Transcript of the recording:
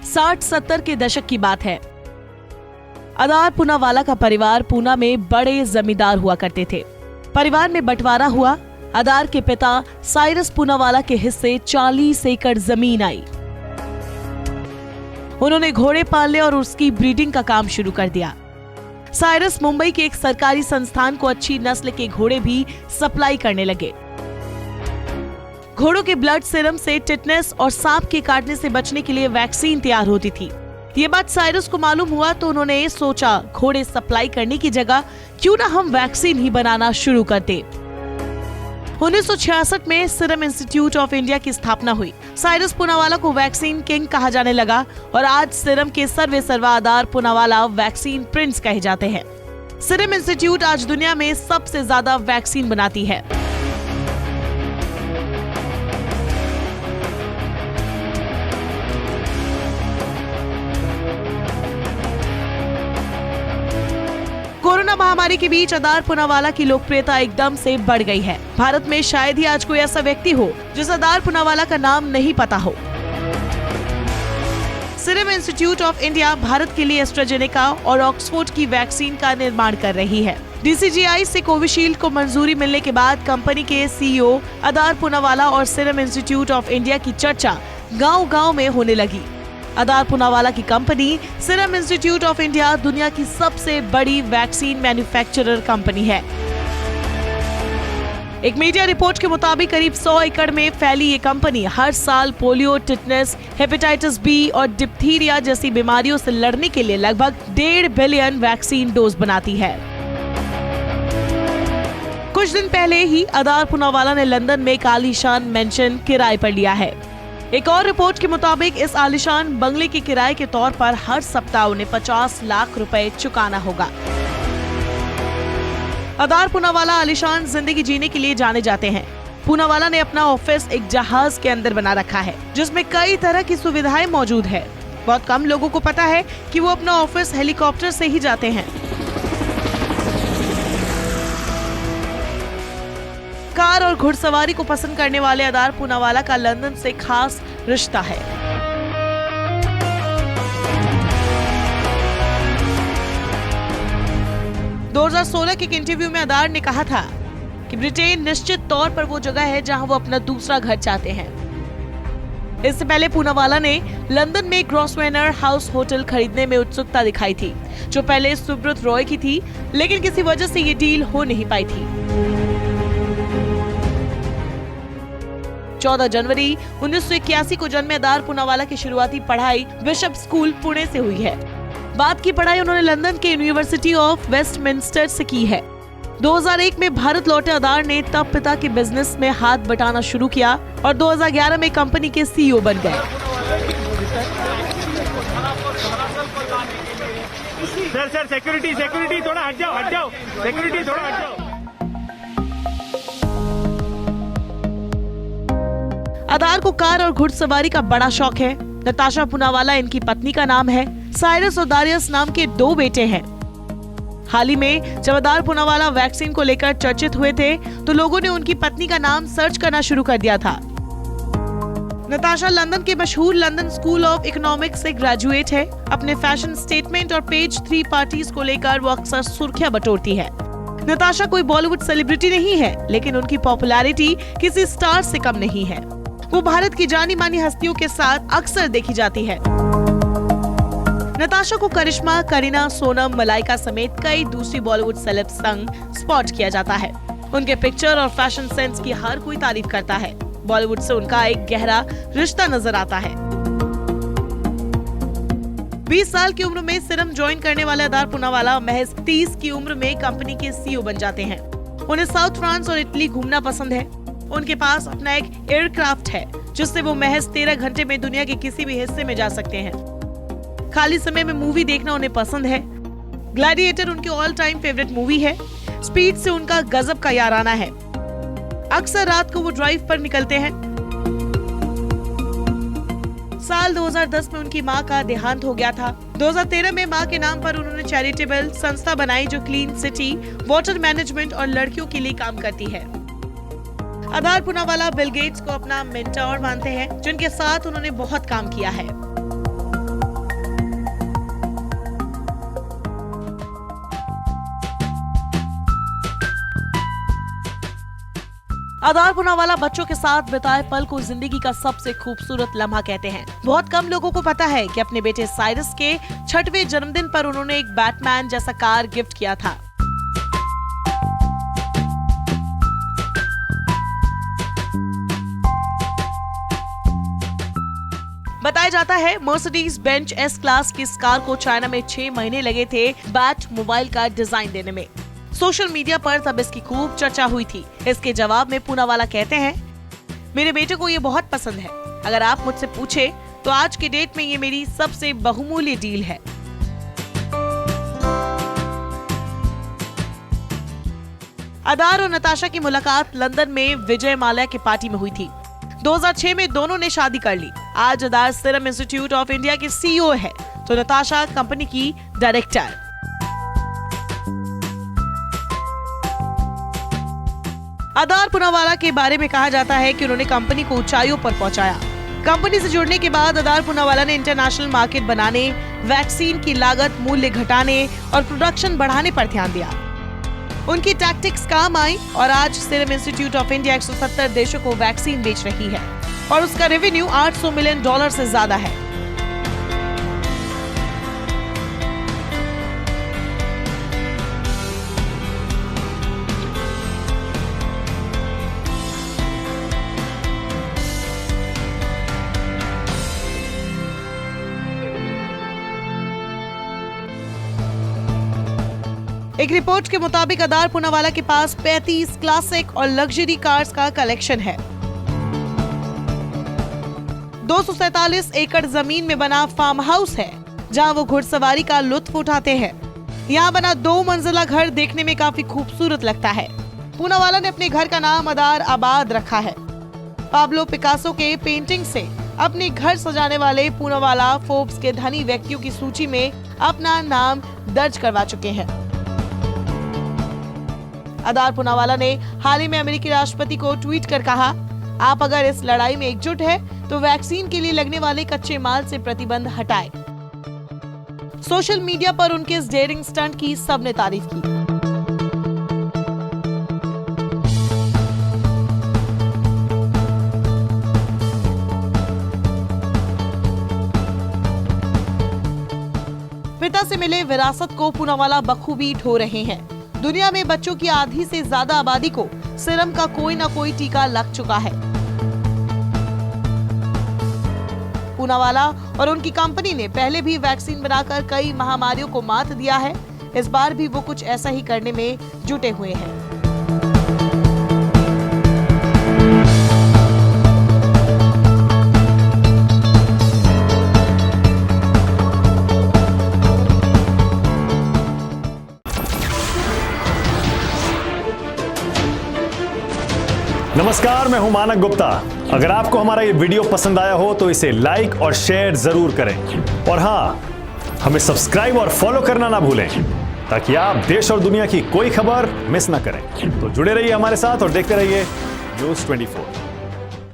60-70 के दशक की बात है। अदार पूनावाला का परिवार पूना में बड़े जमींदार हुआ करते थे। परिवार में बंटवारा हुआ। अदार के पिता साइरस पूनावाला के हिस्से 40 एकड़ जमीन आई। उन्होंने घोड़े पालने और उसकी ब्रीडिंग का काम शुरू कर दिया। साइरस मुंबई के एक सरकारी संस्थान को अच्छी नस्ल के घोड़े भी सप्लाई करने लगे। घोड़ों के ब्लड सीरम से टिटनेस और सांप के काटने से बचने के लिए वैक्सीन तैयार होती थी। ये बात साइरस को मालूम हुआ तो उन्होंने सोचा घोड़े सप्लाई करने की जगह क्यों ना हम वैक्सीन ही बनाना शुरू करते। 1966 में सीरम इंस्टीट्यूट ऑफ इंडिया की स्थापना हुई। साइरस पूनावाला को वैक्सीन किंग कहा जाने लगा और आज सीरम के सर्वे सर्वा अदार पूनावाला वैक्सीन प्रिंस कहे जाते हैं। सीरम इंस्टीट्यूट आज दुनिया में सबसे ज्यादा वैक्सीन बनाती है। कोरोना महामारी के बीच अदार पूनावाला की लोकप्रियता एकदम से बढ़ गई है। भारत में शायद ही आज कोई ऐसा व्यक्ति हो जिसे अदार पूनावाला का नाम नहीं पता हो। Serum institute of India Bharat के लिए एस्ट्राजेनेका और ऑक्सफोर्ड की वैक्सीन का निर्माण कर रही है। DCGI से कोविशील्ड को मंजूरी मिलने के बाद कंपनी के CEO अदार पूनावाला और सीरम इंस्टीट्यूट ऑफ इंडिया की चर्चा गांव-गांव में होने लगी। अदार पूनावाला की company serum institute of India दुनिया की सबसे बड़ी वैक्सीन मैन्युफैक्चरर कंपनी है। एक मीडिया रिपोर्ट के मुताबिक करीब 100 एकड़ में फैली ये कंपनी हर साल पोलियो, टिटनेस, हेपेटाइटिस B और डिप्थीरिया जैसी बीमारियों से लड़ने के लिए लगभग 1.5 बिलियन वैक्सीन डोज बनाती है। कुछ दिन पहले ही अदार पूनावाला ने लंदन में एक आलीशान मेंशन किराए पर लिया है। एक और रिपोर्ट के मुताबिक इस आलीशान बंगले के किराए के तौर पर हर सप्ताह उन्हें 50 लाख रुपए चुकाना होगा। अदार पूनावाला आलीशान जिंदगी जीने के लिए जाने जाते हैं। पूनावाला ने अपना ऑफिस एक जहाज के अंदर बना रखा है जिसमें कई तरह की सुविधाएं मौजूद है। बहुत कम लोगों को पता है कि वो अपना ऑफिस हेलीकॉप्टर से ही जाते हैं। कार और घुड़सवारी को पसंद करने वाले अदार पूनावाला का लंदन से खास रिश्ता है। – 2016 के एक इंटरव्यू में अदार ने कहा था कि ब्रिटेन निश्चित तौर पर वो जगह है जहां वो अपना दूसरा घर चाहते हैं। इससे पहले पूनावाला ने लंदन में ग्रॉसवेनर हाउस होटल खरीदने में उत्सुकता दिखाई थी, जो पहले सुब्रत रॉय की थी, लेकिन किसी वजह से ये डील हो नहीं पाई थी। 14 जनवरी 1981 को जन्मे अदार पूनावाला की शुरुआती पढ़ाई बिशप स्कूल पुणे से हुई है। बाद की पढ़ाई उन्होंने लंदन के यूनिवर्सिटी ऑफ वेस्टमिंस्टर से की है। 2001 में भारत लौटे अदार ने तब पिता के बिजनेस में हाथ बटाना शुरू किया और 2011 में कंपनी के CEO बन गए। सर सिक्योरिटी थोड़ा हट जाओ सिक्योरिटी थोड़ा हट जाओ। अदार को कार और घुड़सवारी का बड़ा शौक है। नताशा पूनावाला इनकी पत्नी का नाम है। साइरस और दारियस नाम के 2 बेटे हैं। हाल ही में जब अदार पूनावाला वैक्सीन को लेकर चर्चित हुए थे तो लोगों ने उनकी पत्नी का नाम सर्च करना शुरू कर दिया था। नताशा लंदन के मशहूर लंदन स्कूल ऑफ इकोनॉमिक्स से ग्रेजुएट है। अपने फैशन स्टेटमेंट और पेज 3 पार्टीज को लेकर वो अक्सर सुर्खियां बटोरती है। नताशा कोई बॉलीवुड सेलिब्रिटी नहीं है, लेकिन उनकी पॉपुलैरिटी किसी स्टार से कम नहीं है। वो भारत की जानी मानी हस्तियों के साथ अक्सर देखी जाती है। नताशा को करिश्मा, करीना, सोनम, मलाइका समेत कई दूसरी बॉलीवुड सेलेब्स संग स्पॉट किया जाता है। उनके पिक्चर और फैशन सेंस की हर कोई तारीफ करता है। बॉलीवुड से उनका एक गहरा रिश्ता नजर आता है। 20 साल की उम्र में सीरम ज्वाइन करने वाले अदार पूनावाला महज 30 की उम्र में कंपनी के CEO बन जाते हैं। उन्हें साउथ फ्रांस और इटली घूमना पसंद है। उनके पास अपना एक एयरक्राफ्ट है जिससे वो महज 13 घंटे में दुनिया के किसी भी हिस्से में जा सकते हैं। खाली समय में मूवी देखना उन्हें पसंद है। ग्लैडिएटर उनकी ऑल टाइम फेवरेट मूवी है। स्पीड से उनका गजब का याराना है। अक्सर रात को वो ड्राइव पर निकलते हैं। साल 2010 में उनकी मां का देहांत हो गया था। 2013 में मां के नाम पर उन्होंने चैरिटेबल संस्था बनाई जो क्लीन सिटी, वाटर मैनेजमेंट और लड़कियों के लिए काम करती है। अदार पूनावाला बिल गेट्स को अपना मेंटोर मानते हैं, जिनके साथ उन्होंने बहुत काम किया है। आधार पूनावाला बच्चों के साथ बिताए पल को जिंदगी का सबसे खूबसूरत लम्हा कहते हैं। बहुत कम लोगों को पता है कि अपने बेटे साइरस के 6वें जन्मदिन पर उन्होंने एक बैटमैन जैसा कार गिफ्ट किया था। बताया जाता है मर्सिडीज बेंच एस क्लास की इस कार को चाइना में 6 महीने लगे थे बैट मोबाइल का डिजाइन देने में। सोशल मीडिया पर तब इसकी खूब चर्चा हुई थी। इसके जवाब में पूनावाला कहते हैं, मेरे बेटे को ये बहुत पसंद है। अगर आप मुझसे पूछे तो आज के डेट में ये मेरी सबसे बहुमूल्य डील है। आधार और नताशा की मुलाकात लंदन में विजय माल्या की पार्टी में हुई थी। 2006 में दोनों ने शादी कर ली। आज आधार सीरम इंस्टीट्यूट ऑफ इंडिया के CEO है तो नताशा कंपनी की डायरेक्टर। आधार पूनावाला के बारे में कहा जाता है कि उन्होंने कंपनी को ऊंचाइयों पर पहुंचाया। कंपनी से जुड़ने के बाद आधार पूनावाला ने इंटरनेशनल मार्केट बनाने, वैक्सीन की लागत मूल्य घटाने और प्रोडक्शन बढ़ाने पर ध्यान दिया। उनकी टैक्टिक्स काम आई और आज सीरम इंस्टीट्यूट ऑफ इंडिया 170 देशों को वैक्सीन बेच रही है और उसका रेवेन्यू $800 मिलियन से ज्यादा है। एक रिपोर्ट के मुताबिक आधार पूनावाला के पास 35 क्लासिक और लग्जरी कार्स का कलेक्शन है। 247 एकड़ जमीन में बना फार्म हाउस है जहां वो घुड़सवारी का लुत्फ उठाते हैं। यहाँ बना 2 मंजिला घर देखने में काफी खूबसूरत लगता है। पूनावाला ने अपने घर का नाम आधार आबाद रखा है। पाब्लो पिकासो के पेंटिंग से अपने घर सजाने वाले पूनावाला फोर्ब्स के धनी व्यक्तियों की सूची में अपना नाम दर्ज करवा चुके हैं। आधार पूनावाला ने हाल ही में अमेरिकी राष्ट्रपति को ट्वीट कर कहा, आप अगर इस लड़ाई में एकजुट है तो वैक्सीन के लिए लगने वाले कच्चे माल से प्रतिबंध हटाएं। सोशल मीडिया पर उनके इस डेयरिंग स्टंट की सबने तारीफ की। पिता से मिले विरासत को पूनावाला बखूबी ढो रहे हैं। दुनिया में बच्चों की आधी से ज्यादा आबादी को सीरम का कोई ना कोई टीका लग चुका है। पूनावाला और उनकी कंपनी ने पहले भी वैक्सीन बनाकर कई महामारियों को मात दिया है। इस बार भी वो कुछ ऐसा ही करने में जुटे हुए हैं। नमस्कार, मैं हूं मानक गुप्ता। अगर आपको हमारा ये वीडियो पसंद आया हो तो इसे लाइक और शेयर जरूर करें और हाँ, हमें सब्सक्राइब और फॉलो करना ना भूलें ताकि आप देश और दुनिया की कोई खबर मिस ना करें। तो जुड़े रहिए हमारे साथ और देखते रहिए न्यूज़ 24।